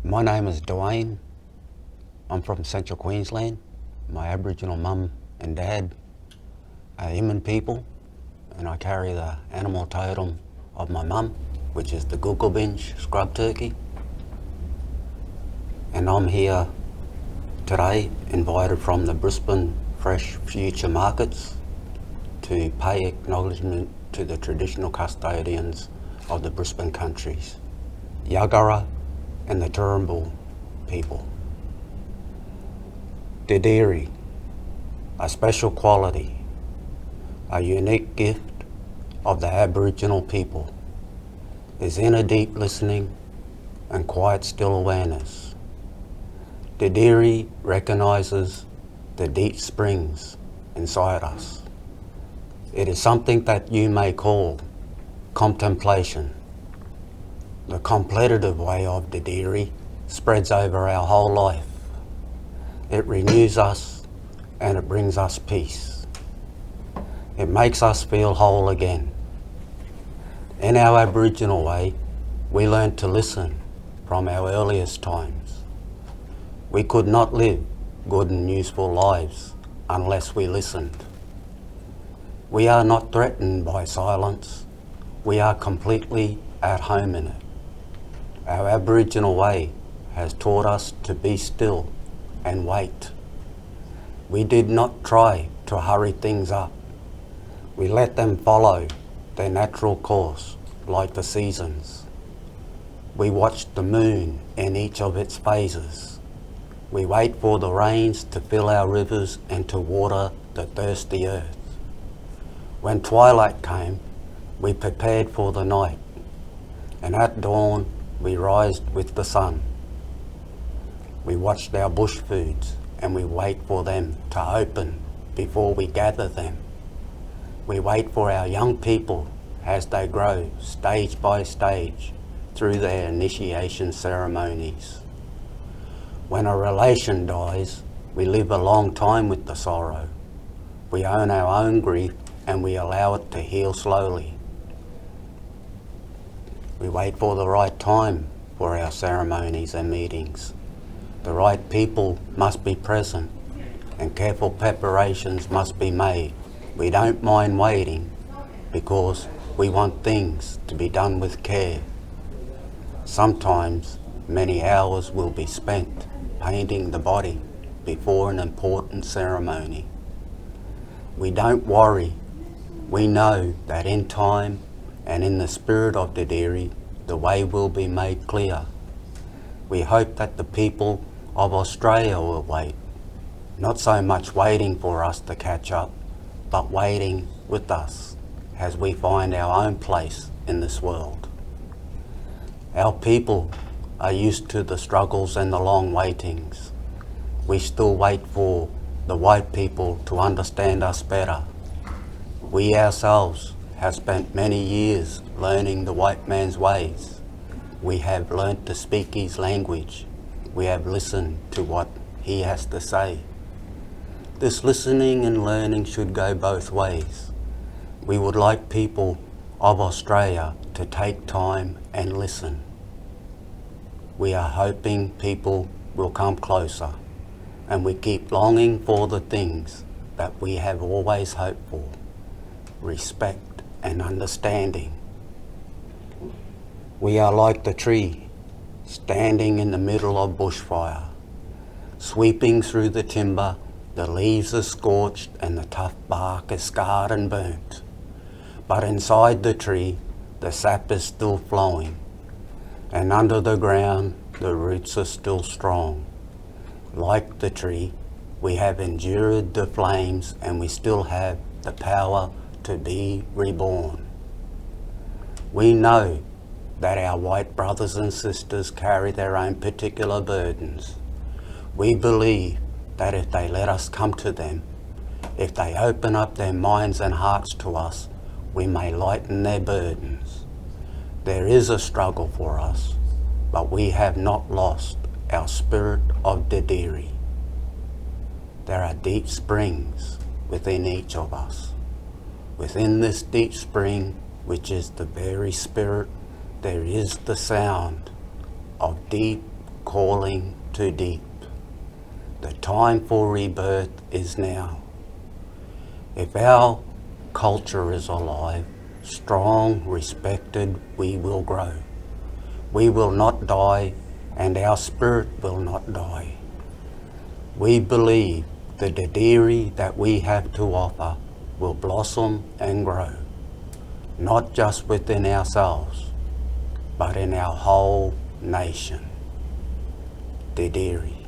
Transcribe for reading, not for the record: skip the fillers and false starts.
My name is Dwayne. I'm from Central Queensland. My Aboriginal mum and dad are Iman people, and I carry the animal totem of my mum, which is the Gulgulbinge scrub turkey. And I'm here today, invited from the Brisbane Fresh Future Markets to pay acknowledgement to the traditional custodians of the Brisbane countries, Yagara and the Turrbal people. Didiri, a special quality, a unique gift of the Aboriginal people, is inner deep listening and quiet still awareness. Didiri recognises the deep springs inside us. It is something that you may call contemplation. The contemplative way of Didiri spreads over our whole life. It renews us and it brings us peace. It makes us feel whole again. In our Aboriginal way, we learned to listen from our earliest times. We could not live good and useful lives unless we listened. We are not threatened by silence. We are completely at home in it. Our Aboriginal way has taught us to be still and wait. We did not try to hurry things up. We let them follow their natural course like the seasons. We watched the moon in each of its phases. We wait for the rains to fill our rivers and to water the thirsty earth. When twilight came, we prepared for the night, and at dawn we rised with the sun. We watched our bush foods and we wait for them to open before we gather them. We wait for our young people as they grow stage by stage through their initiation ceremonies. When a relation dies, we live a long time with the sorrow. We own our own grief and we allow it to heal slowly. We wait for the right time for our ceremonies and meetings. The right people must be present and careful preparations must be made. We don't mind waiting because we want things to be done with care. Sometimes many hours will be spent painting the body before an important ceremony. We don't worry. We know that in time and in the spirit of Didiri, the way will be made clear. We hope that the people of Australia will wait, not so much waiting for us to catch up, but waiting with us as we find our own place in this world. Our people are used to the struggles and the long waitings. We still wait for the white people to understand us better. We ourselves have spent many years learning the white man's ways. We have learnt to speak his language. We have listened to what he has to say. This listening and learning should go both ways. We would like people of Australia to take time and listen. We are hoping people will come closer, and we keep longing for the things that we have always hoped for: respect and understanding. We are like the tree standing in the middle of bushfire. Sweeping through the timber, the leaves are scorched and the tough bark is scarred and burnt. But inside the tree, the sap is still flowing, and under the ground, the roots are still strong. Like the tree, we have endured the flames and we still have the power to be reborn. We know that our white brothers and sisters carry their own particular burdens. We believe that if they let us come to them, if they open up their minds and hearts to us, we may lighten their burdens. There is a struggle for us, but we have not lost our spirit of Didiri. There are deep springs within each of us. Within this deep spring, which is the very spirit, there is the sound of deep, calling too deep. The time for rebirth is now. If our culture is alive, strong, respected, we will grow. We will not die, and our spirit will not die. We believe the Dadiri that we have to offer will blossom and grow, not just within ourselves, but in our whole nation. Dadiri.